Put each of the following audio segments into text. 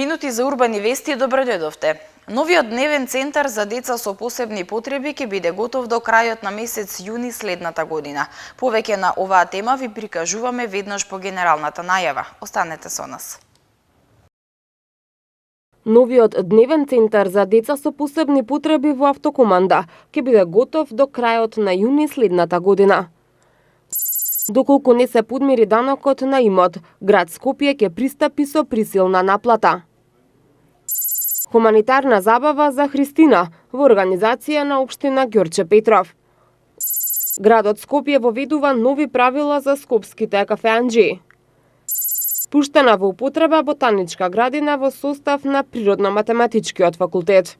Минути за урбани вести, добро дојдовте. Новиот дневен центар за деца со посебни потреби ќе биде готов до крајот на месец јуни следната година. Повеќе на оваа тема ви прикажуваме веднаш по генералната најава. Останете со нас. Новиот дневен центар за деца со посебни потреби во Автокоманда ќе биде готов до крајот на јуни следната година. Доколку не се подмири данокот на имот, град Скопје ќе пристапи со присилна наплата. Хуманитарна забава за Христина во организација на општина Ѓорче Петров. Градот Скопје воведува нови правила за скопските кафеанџии. Пуштена во употреба ботаничка градина во состав на Природно-математичкиот факултет.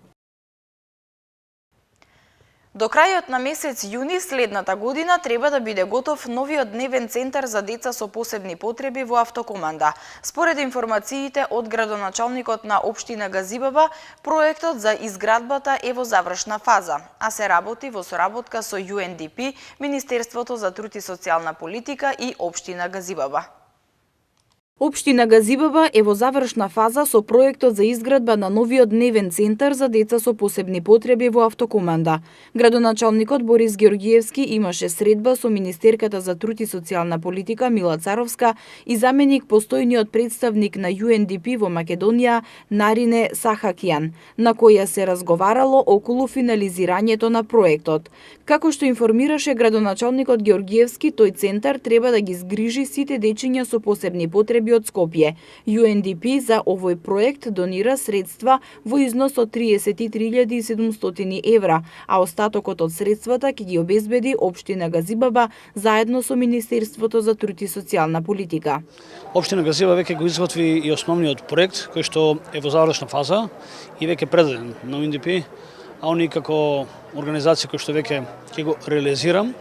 До крајот на месец јуни следната година треба да биде готов новиот дневен центар за деца со посебни потреби во Автокоманда. Според информациите од градоначалникот на општина Газибаба, проектот за изградбата е во завршна фаза, а се работи во соработка со UNDP, Министерството за труд и социјална политика и општина Газибаба. Општина Газибаба е во завршна фаза со проектот за изградба на новиот дневен центар за деца со посебни потреби во Автокоманда. Градоначалникот Борис Георгиевски имаше средба со Министерката за труд и социјална политика Мила Царовска и заменик постојниот представник на UNDP во Македонија Нарине Сахакијан, на која се разговарало околу финализирањето на проектот. Како што информираше градоначалникот Георгиевски, тој центар треба да ги згрижи сите дечиња со посебни потреби од Скопје. UNDP за овој проект донира средства во износ од 33.700 евра, а остатокот од средствата ќе ги обезбеди општина Газибаба заедно со Министерството за труд и социјална политика. Општина Газибаба веќе го изготви и основниот проект кој што е во завршна фаза и веќе предаден на UNDP, а они како организација кој што веќе ќе го реализирам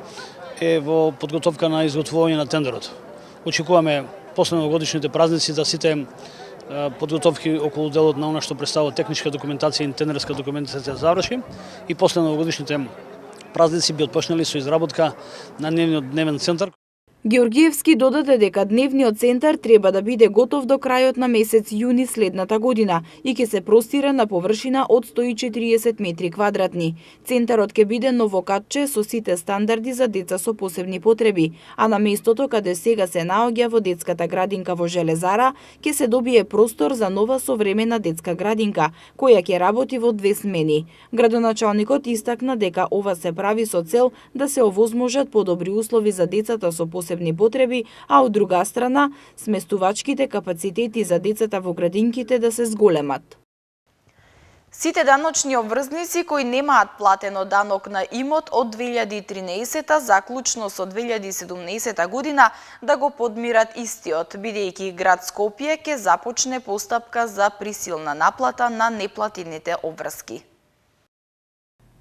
е во подготовка на изготвување на тендерот. Очекуваме после новогодишните празници да сите подготовки околу делот на она што представува техничка документација и тендерска документација заврши и после новогодишните празници би отпочнали со изработка на дневен центар. Георгиевски додаде дека дневниот центар треба да биде готов до крајот на месец јуни следната година и ќе се простира на површина од 140 метри квадратни. Центарот ќе биде новокатче со сите стандарди за деца со посебни потреби, а на местото каде сега се наоѓа во детската градинка во Железара, ќе се добие простор за нова современа детска градинка, која ќе работи во 2 смени. Градоначалникот истакна дека ова се прави со цел да се овозможат подобри услови за децата со посебни потреби, а од друга страна, сместувачките капацитети за децата во градинките да се зголемат. Сите даночни обврзници кои немаат платено данок на имот од 2013 заклучно со 2017 година да го подмират истиот, бидејќи град Скопје ќе започне постапка за присилна наплата на неплатените обврски.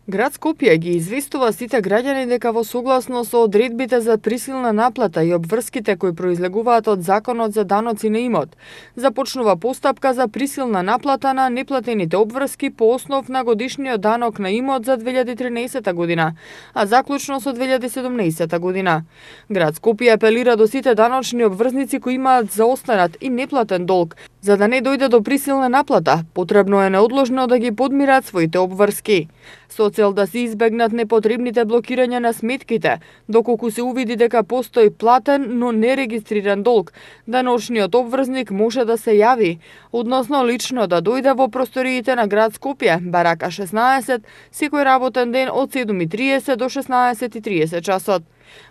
Град Скопје ги известува сите граѓани дека во согласно со одредбите за присилна наплата и обврските кои произлегуваат од Законот за даноци на имот, започнува постапка за присилна наплата на неплатените обврски по основ на годишниот данок на имот за 2013 година, а заклучно со 2017 година. Град Скопје апелира до сите даночни обврзници кои имаат заостанат и неплатен долг, за да не дојде до присилна наплата, потребно е неодложно да ги подмират своите обврски. Со цел да се избегнат непотребните блокирања на сметките, доколку се увиди дека постои платен, но нерегистриран долг, даночниот обврзник може да се јави, односно лично да дојде во просториите на град Скопје, барака 16, секој работен ден од 7:30 до 16:30 часот.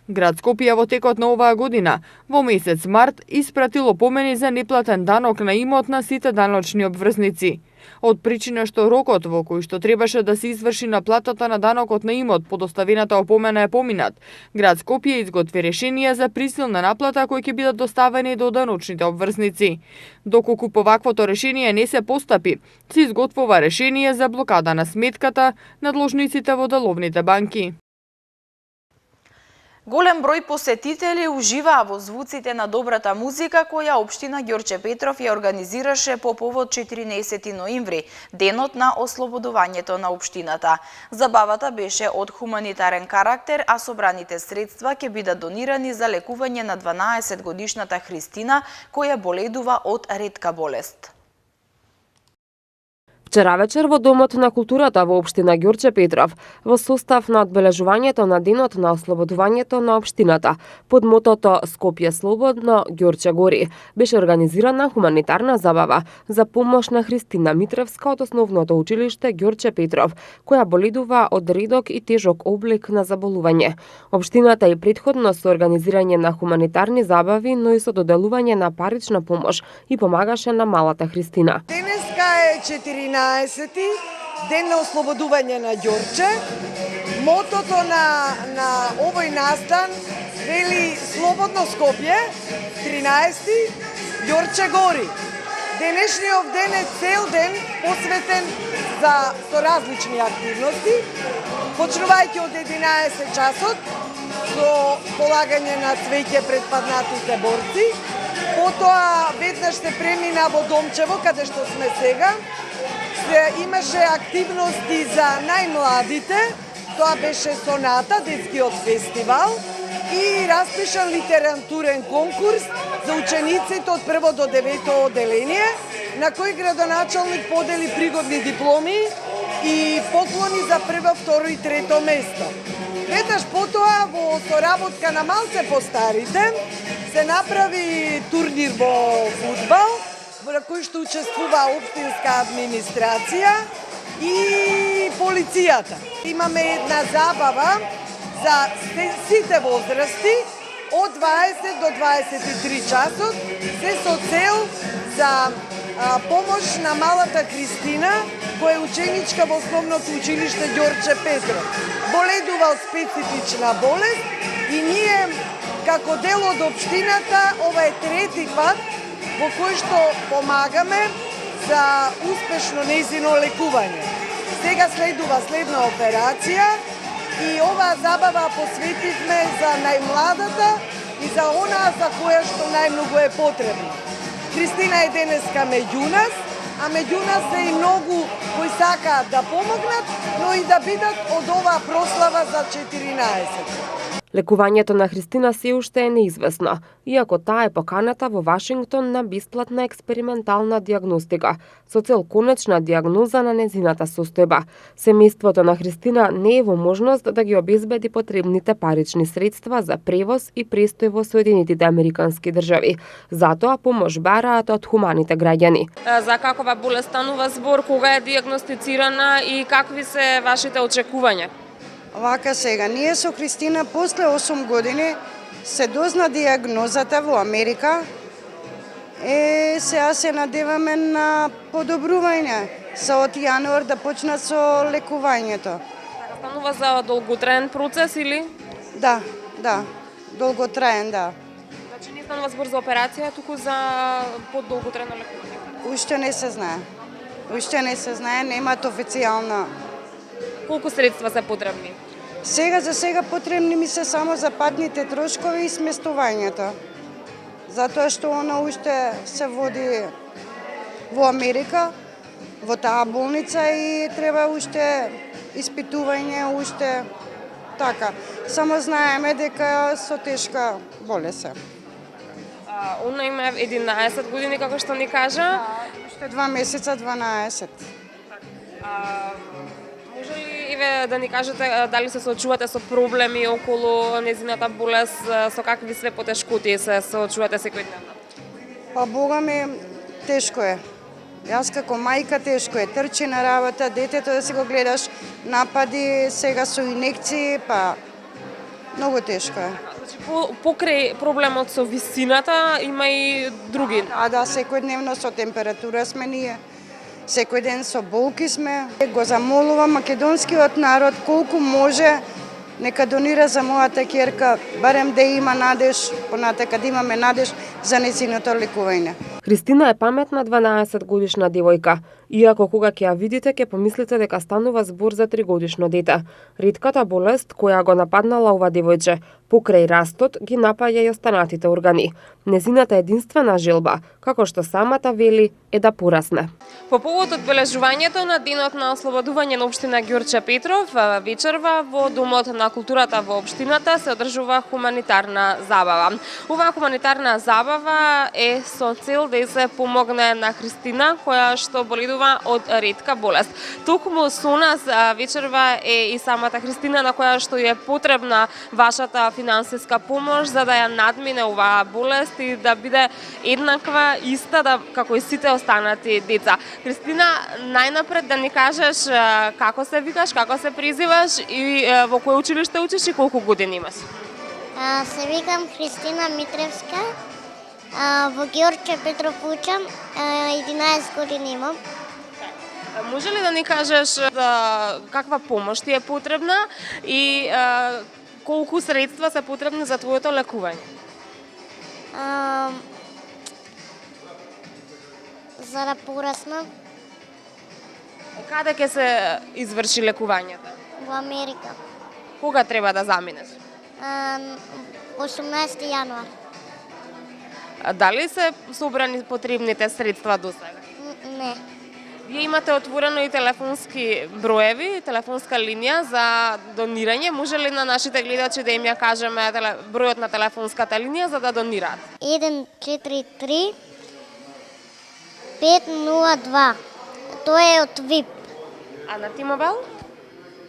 Град Скопје во текот на оваа година, во месец март, испратило помени за неплатен данок на имот на сите даночни обврзници. Од причина што рокот во кој што требаше да се изврши наплатата на данокот на имот по доставената опомена е поминат, град Скопје изготви решение за присилна наплата кои ќе бидат доставени до даночните обврзници. Доколку по ваквото решение не се постапи, се изготвува решение за блокада на сметката на дложниците во деловните банки. Голем број посетители уживаа во звуците на добрата музика која општина Ѓорче Петров ја организираше по повод 14 ноември, денот на ослободувањето на општината. Забавата беше од хуманитарен карактер, а собраните средства ќе бидат донирани за лекување на 12 годишната Христина која боледува од ретка болест. Вчера вечер во Домот на културата во општина Ѓорче Петров, во состав на одбележувањето на денот на ослободувањето на општината, под мотото Скопје слободно, Ѓорче гори, беше организирана хуманитарна забава за помош на Христина Митревска од основното училиште Ѓорче Петров, која боледува од редок и тежок облик на заболување. Општината и претходно со организирање на хуманитарни забави, но и со доделување на парична помош и помагаше на малата Христина. Денеска е 14-ти ден на ослободување на Ѓорче. Мотото на овој настан вели Слободно Скопје, 13-ти Ѓорче гори. Денешниот ден е цел ден посветен со различни активности, почнувајќи од 11 часот со полагање на цвеќе пред паднатите борци. Потоа веднаш се премина во Домчево, каде што сме сега. Имаше активности за најмладите, тоа беше Соната, детскиот фестивал, и распишан литературен конкурс за учениците од 1 до 9 одделение, на кој градоначалник подели пригодни дипломи и поклони за 1, 2 и 3 место. Веднаш потоа, во соработка на малце постарите, се направи турнир во фудбал, во кој што учествува општинска администрација и полицијата. Имаме една забава за сите возрасти од 20 до 23 часот, се со цел за помош на малата Христина, која е ученичка во основното училиште Ѓорче Петров. Боледува од специфична болест и ние, како дел од општината, ова е трети пат во кој што помагаме за успешно нејзино лекување. Сега следува следна операција и оваа забава посветивме за најмладата и за онаа за која што најмногу е потребно. Христина е денеска меѓу нас, а меѓу нас се и многу кои сакаат да помогнат, но и да бидат од оваа прослава за 14. Лекувањето на Христина се уште е неизвестно, иако таа е поканата во Вашингтон на бесплатна експериментална диагностика, со цел конечна диагноза на незината состојба. Семејството на Христина не е во можност да ги обезбеди потребните парични средства за превоз и престој во Соединетите Американски држави. Затоа помош бараат од хуманите граѓани. За какова болест станува збор, кога е диагностицирана и какви се вашите очекувања? Вака сега, ние со Христина после 8 години се дозна диагнозата во Америка. Сега се надеваме на подобрување. Од јануар да почнат со лекувањето. Станува за долготраен процес или? Да, долготраен, да. Значи не станува збор за операција, туку за подолготраено лекување. Уште не се знае, немаат официјална. Колку средства се потребни? За сега потребни ми се само за патните трошкови и сместувањето. Затоа што она уште се води во Америка, во таа болница и треба уште испитување, уште така. Само знаеме дека со тешка болест. Она има 11 години, како што ни кажа. Уште 2 месеца, 12. Може ли да ни кажете дали се соочувате со проблеми околу незината болест, со какви све потешкоти се соочувате секојдневно? Па Бога ми, тешко е. Јас како мајка тешко е. Трчи на работа, детето да си го гледаш, напади, сега со инекции, па многу тешко е. Значи, покрај проблемот со висината има и други. Да, секојдневно со температура сме ние. Секој ден со болки сме. Го замолувам македонскиот народ колку може нека донира за мојата ќерка, барем да има надеж, понатака да имаме надеж за нејзиното лекување. Христина е паметна 12-годишна девојка, иако кога ќе ја видите ќе помислите дека станува збор за 3-годишно дете. Ретката болест која го нападнала ова девојче, покрај растот ги напаѓа и останатите органи. Незината единствена желба, како што самата вели, е да порасне. По повод одбележувањето на денот на ослободување на општина Ѓорче Петров, вечерва во Домот на културата во општината се одржува хуманитарна забава. Оваа хуманитарна забава е со цел да се помогне на Христина, која што боледува лекува од ретка болест. Токму со нас вечерва е и самата Христина, на која што е потребна вашата финансиска помош за да ја надмине оваа болест и да биде еднаква, иста како и сите останати деца. Христина, најнапред да ни кажеш како се викаш, како се презиваш и во кој училиште учиш и колку години имаш? Се викам Христина Митревска, во Ѓорче Петров учам, 11 години имам. Може ли да ни кажеш каква помош ти е потребна и колку средства се потребни за твоето лекување? За да пораснам Каде ќе се изврши лекувањето? во Америка. Кога треба да заминеш? 18 јануар. Дали се собрани потребните средства до сега? Не. Вие имате отворено и телефонски броеви, телефонска линија за донирање. Може ли на нашите гледачи да им ја кажеме бројот на телефонската линија за да донираат? 143 502. Тоа е од ВИП. А на T-Mobile?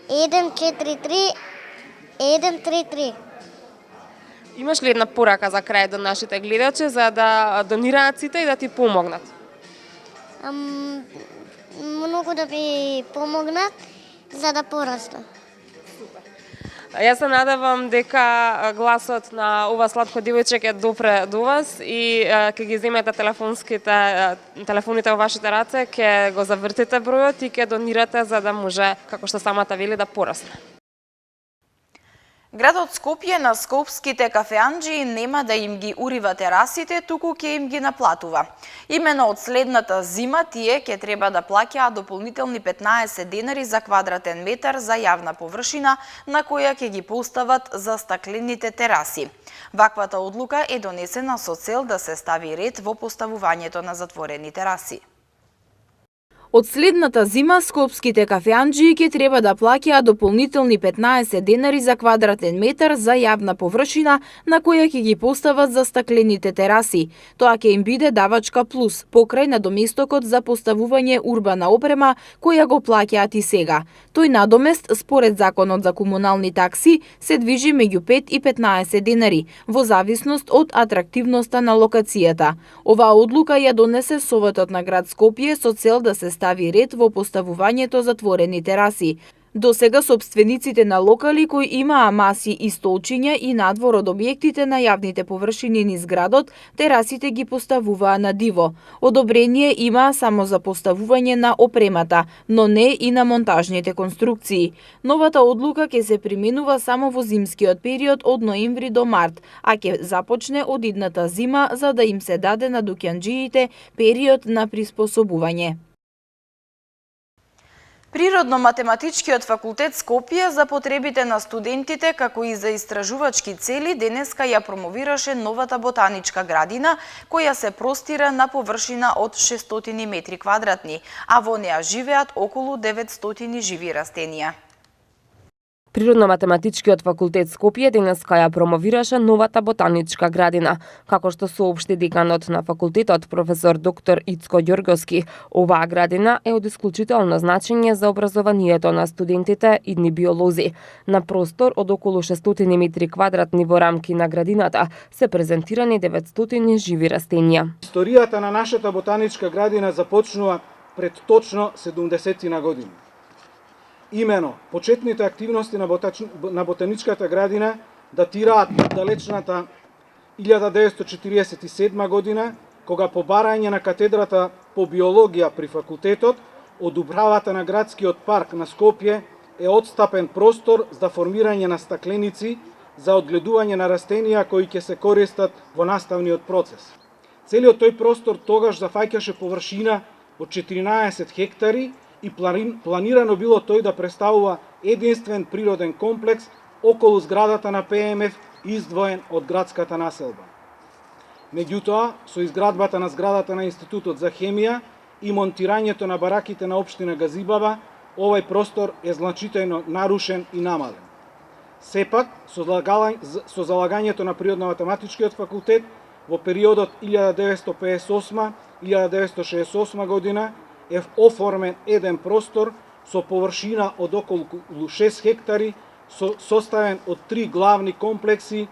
143 133. Имаш ли една порака за крај до нашите гледачи за да донираат сите и да ти помогнат? Многу да ми помогнат за да порастам. Јас се надевам дека гласот на ова сладко девојче ќе допре до вас и ќе ги земете телефоните во вашите раце, ќе го завртите бројот и ќе донирате за да може, како што самата вели, да порасне. Градот Скопје на скопските кафеанџии нема да им ги урива терасите, туку ќе им ги наплатува. Имено од следната зима тие ќе треба да плаќаат дополнителни 15 денари за квадратен метар за јавна површина на која ќе ги постават за стаклените тераси. Ваквата одлука е донесена со цел да се стави ред во поставувањето на затворени тераси. Од следната зима скопските кафеанџии ќе треба да плаќаат дополнителни 15 денари за квадратен метар за јавна површина на која ќе ги постават за стаклените тераси. Тоа ќе им биде давачка плюс, покрај надоместокот за поставување урбана опрема која го плаќаат и сега. Тој надомест, според Законот за комунални такси, се движи меѓу 5 и 15 денари, во зависност од атрактивноста на локацијата. Оваа одлука ја донесе Советот на град Скопје со цел да се стави ред во поставувањето затворени тераси. До сега собствениците на локали кои имаа маси и столчиња и надвор од објектите на јавните површини низ градот, терасите ги поставуваа на диво. Одобрение имаа само за поставување на опремата, но не и на монтажните конструкции. Новата одлука ќе се применува само во зимскиот период од ноември до март, а ќе започне од идната зима за да им се даде на дуќанџиите период на приспособување. Природно-математичкиот факултет Скопје за потребите на студентите како и за истражувачки цели денеска ја промовираше новата ботаничка градина која се простира на површина од 600 метри квадратни, а во неа живеат околу 900 живи растенија. Природно-математичкиот факултет Скопје денеска ја промовираше новата ботаничка градина. Како што соопшти деканот на факултетот професор доктор Ицко Ѓорговски, оваа градина е од исклучително значење за образованието на студентите идни биолози. На простор од околу 600 метри квадратни во рамки на градината се презентирани 900 живи растенија. Историјата на нашата ботаничка градина започнува пред точно 70 години. Имено, почетните активности на ботаничката градина датираат од далечната 1947 година, кога по барање на катедрата по биологија при факултетот, од управата на градскиот парк на Скопје е отстапен простор за формирање на стакленици за одгледување на растенија кои ќе се користат во наставниот процес. Целиот тој простор тогаш зафаќаше површина од 14 хектари и планирано било тој да представува единствен природен комплекс околу зградата на ПМФ издвоен од градската населба. Меѓутоа, со изградбата на зградата на Институтот за хемија и монтирањето на бараките на општина Газибаба, овој простор е значително нарушен и намален. Сепак, со залагањето на Природно-математичкиот факултет во периодот 1958-1968 година е оформен еден простор со површина од околу 6 хектари, составен од 3 главни комплекси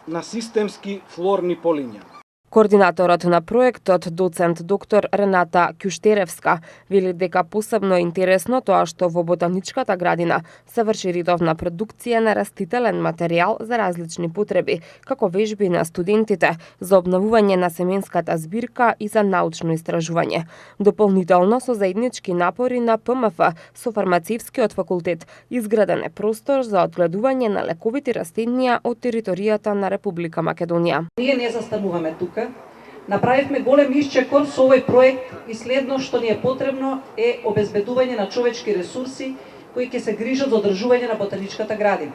на системски флорни полиња. Координаторот на проектот, доцент доктор Рената Кјуштеревска, вели дека посебно интересно тоа што во ботаничката градина се врши редовна продукција на растителен материјал за различни потреби, како вежби на студентите, за обновување на семенската збирка и за научно истражување. Дополнително со заеднички напори на ПМФ со фармацевскиот факултет изграден е простор за одгледување на лековити растенија од територијата на Република Македонија. Ние не застануваме тука. Направивме голем исчекор со овој проект и следно што ни е потребно е обезбедување на човечки ресурси кои ќе се грижат за одржување на ботаничката градина.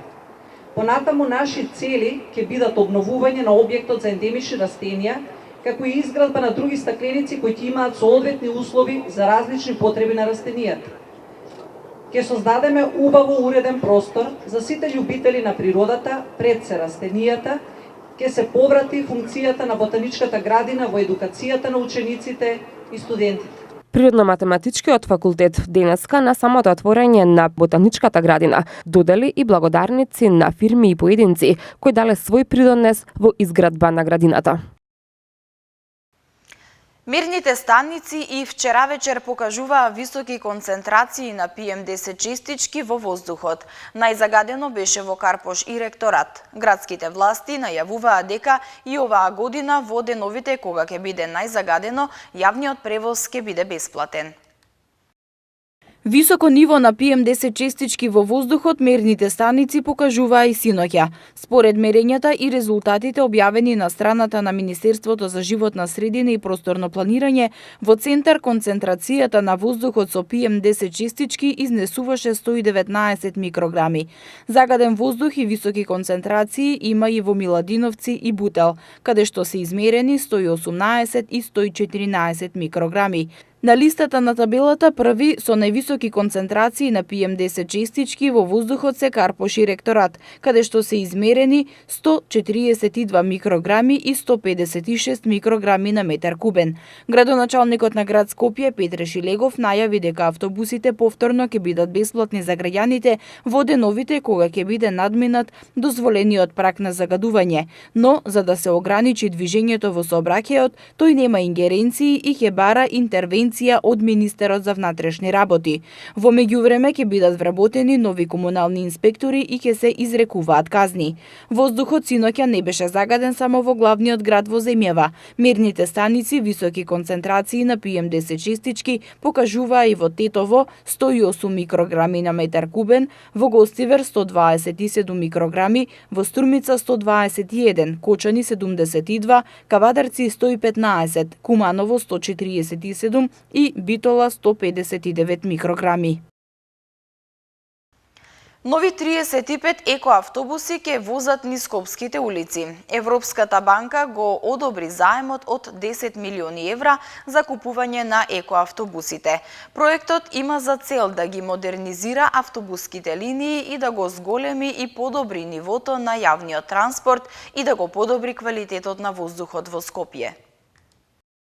Понатаму наши цели ќе бидат обновување на објектот за ендемични растенија, како и изградба на други стакленици кои ќе имаат соодветни услови за различни потреби на растенијата. Ќе создадеме убаво уреден простор за сите љубители на природата пред се растенијата, ќе се поврати функцијата на ботаничката градина во едукацијата на учениците и студентите. Природно-математичкиот факултет денеска на самото отворање на ботаничката градина додели и благодарници на фирми и поединци кои дале свој придонес во изградба на градината. Мерните станици и вчера вечер покажуваа високи концентрации на PM10 честички во воздухот. Најзагадено беше во Карпош и ректорат. Градските власти најавуваа дека и оваа година во деновите кога ќе биде најзагадено, јавниот превоз ќе биде бесплатен. Високо ниво на PM10 честички во воздухот мерните станици покажуваа и синоќа. Според мерењата и резултатите објавени на страната на Министерството за животна средина и просторно планирање, во центар концентрацијата на воздухот со PM10 честички изнесуваше 119 микрограми. Загаден воздух и високи концентрации има и во Миладиновци и Бутел, каде што се измерени 118 и 114 микрограми. На листата на табелата први со највисоки концентрации на PM10 честички во воздухот се Карпош и ректорат, каде што се измерени 142 микрограми и 156 микрограми на метар кубен. Градоначалникот на град Скопје Петре Шилегов најави дека автобусите повторно ќе бидат бесплатни за граѓаните во деновите кога ќе биде надминат дозволениот праг на загадување, но за да се ограничи движењето во сообраќајот, тој нема ингеренции и ќе бара интервенција од Министерот за внатрешни работи. Во меѓувреме ќе бидат вработени нови комунални инспектори и ќе се изрекуваат казни. Воздухот синоќа не беше загаден само во главниот град во земјава. Мерните станици високи концентрации на PM10 честички покажуваа и во Тетово 108 микрограми на метар кубен, во Гостивер 127 микрограми, во Струмица 121, Кочани 72, Кавадарци 115, Куманово 147 и Битола 159 микрограми. Нови 35 екоавтобуси ќе возат низ скопските улици. Европската банка го одобри заемот од 10 милиони евра за купување на екоавтобусите. Проектот има за цел да ги модернизира автобуските линии и да го зголеми и подобри нивото на јавниот транспорт и да го подобри квалитетот на воздухот во Скопје.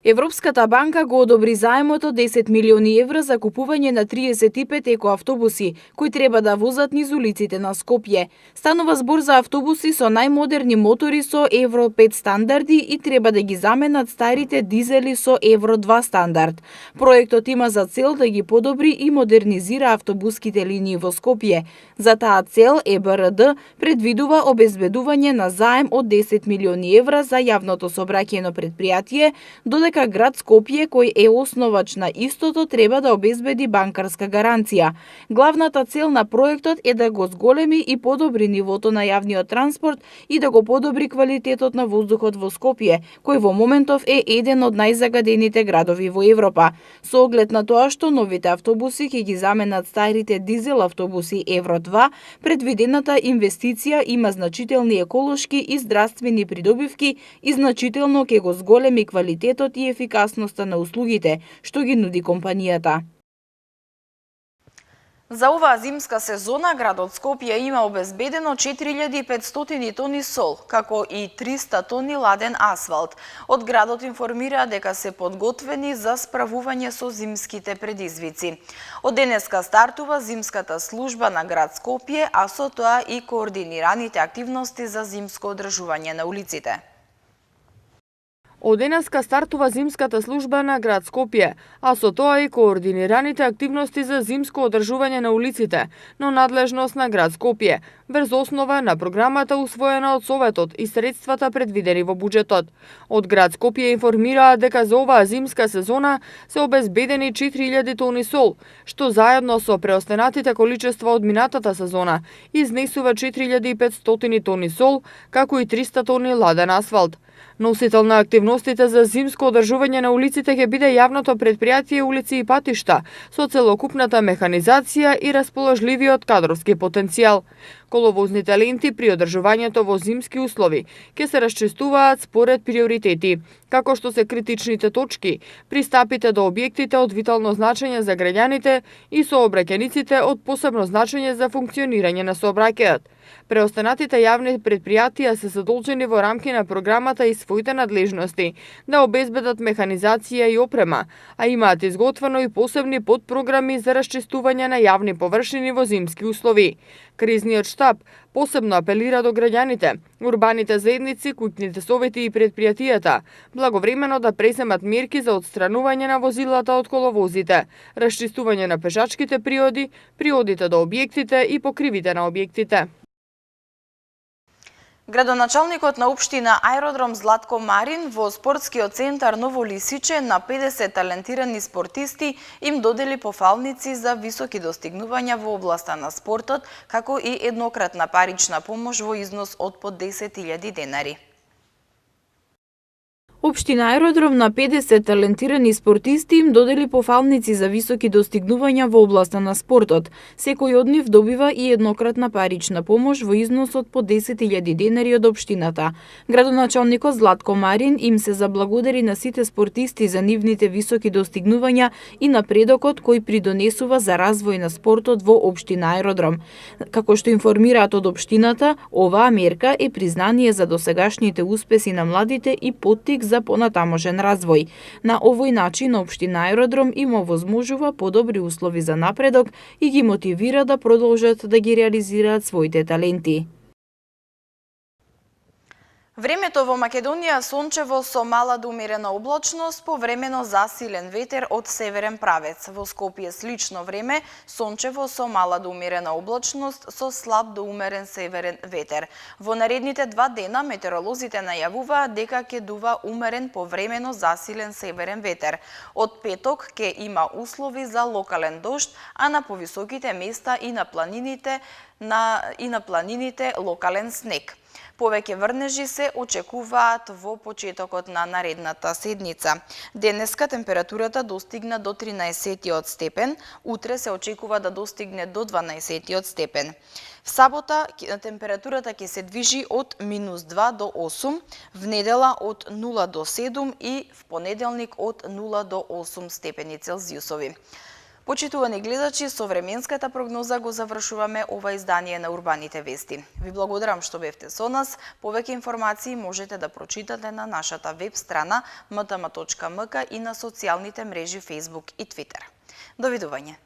Европската банка го одобри заемот од 10 милиони евра за купување на 35 екоавтобуси, кои треба да возат низ улиците на Скопје. Станува збор за автобуси со најмодерни мотори со Евро 5 стандарди и треба да ги заменат старите дизели со Евро 2 стандард. Проектот има за цел да ги подобри и модернизира автобуските линии во Скопје. За таа цел ЕБРД предвидува обезбедување на заем од 10 милиони евра за јавното сообраќајно предпријатие, додека град Скопје, кој е основач на истото, треба да обезбеди банкарска гаранција. Главната цел на проектот е да го зголеми и подобри нивото на јавниот транспорт и да го подобри квалитетот на воздухот во Скопје, кој во моментов е еден од најзагадените градови во Европа. Со оглед на тоа што новите автобуси ќе ги заменат старите дизел автобуси Евро 2, предвидената инвестиција има значителни еколошки и здравствени придобивки и значително ќе го зголеми квалитетот и ефикасноста на услугите што ги нуди компанијата. За оваа зимска сезона градот Скопје има обезбедено 4500 тони сол, како и 300 тони ладен асфалт. Од градот информира дека се подготвени за справување со зимските предизвици. Од денеска стартува зимската служба на град Скопје, а со тоа и координираните активности за зимско одржување на улиците. Од денеска стартува зимската служба на град Скопје, а со тоа и координираните активности за зимско одржување на улиците, но надлежност на град Скопје, врз основа на програмата усвоена од Советот и средствата предвидени во буџетот. Од град Скопје информираат дека за оваа зимска сезона се обезбедени 4000 тони сол, што заедно со преостенатите количества од минатата сезона изнесува 4500 тони сол, како и 300 тони ладен асфалт. Носител на активностите за зимско одржување на улиците ќе биде јавното претпријатие Улици и патишта, со целокупната механизација и расположливиот кадровски потенцијал. Коловозните ленти при одржувањето во зимски услови ќе се расчистуваат според приоритети, како што се критичните точки, пристапите до објектите од витално значење за граѓаните и сообраќајниците од посебно значење за функционирање на сообраќајот. Преостанатите јавни претпријатија се задолжени во рамки на програмата и своите надлежности да обезбедат механизација и опрема, а имаат изготвено и посебни подпрограми за расчистување на јавни површини во зимски услови. Кризниот штаб посебно апелира до граѓаните, урбаните заедници, куќните совети и претпријатијата благовремено да преземат мерки за отстранување на возилата од коловозите, расчистување на пешачките приоди, приодите до објектите и покривите на објектите. Градоначалникот на општина Аеродром Златко Марин во спортскиот центар Ново Лисиче на 50 талентирани спортисти им додели пофалници за високи достигнувања во областа на спортот, како и еднократна парична помош во износ од по 10.000 денари. Општина Аеродром на 50 талентирани спортисти им додели пофалници за високи достигнувања во областа на спортот. Секој од нив добива и еднократна парична помош во износ од по 10.000 денари од општината. Градоначалникот Златко Марин им се заблагодари на сите спортисти за нивните високи достигнувања и напредокот кој придонесува за развој на спортот во општина Аеродром. Како што информираат од општината, оваа мерка е признание за досегашните успеси на младите и поттик за понатамошен развој. На овој начин општина Аеродром им овозможува подобри услови за напредок и ги мотивира да продолжат да ги реализираат своите таленти. Времето во Македонија сончево со мала до умерена облачност, повремено засилен ветер од северен правец. Во Скопје слично време, сончево со мала до умерена облачност со слаб до умерен северен ветер. Во наредните 2 дена метеоролозите најавуваат дека ќе дува умерен повремено засилен северен ветер. Од петок ќе има услови за локален дожд, а на повисоките места и на планините локален снег. Повеќе врнежи се очекуваат во почетокот на наредната седница. Денеска температурата достигна до 13 степен, утре се очекува да достигне до 12 степен. В сабота температурата ќе се движи од -2 до 8, в недела од 0 до 7 и в понеделник од 0 до 8 степени Целзиусови. Почитувани гледачи, со временската прогноза го завршуваме ова издание на Урбаните вести. Ви благодарам што бевте со нас. Повеќе информации можете да прочитате на нашата веб страна mtm.mk и на социјалните мрежи Facebook и Twitter. Довидување.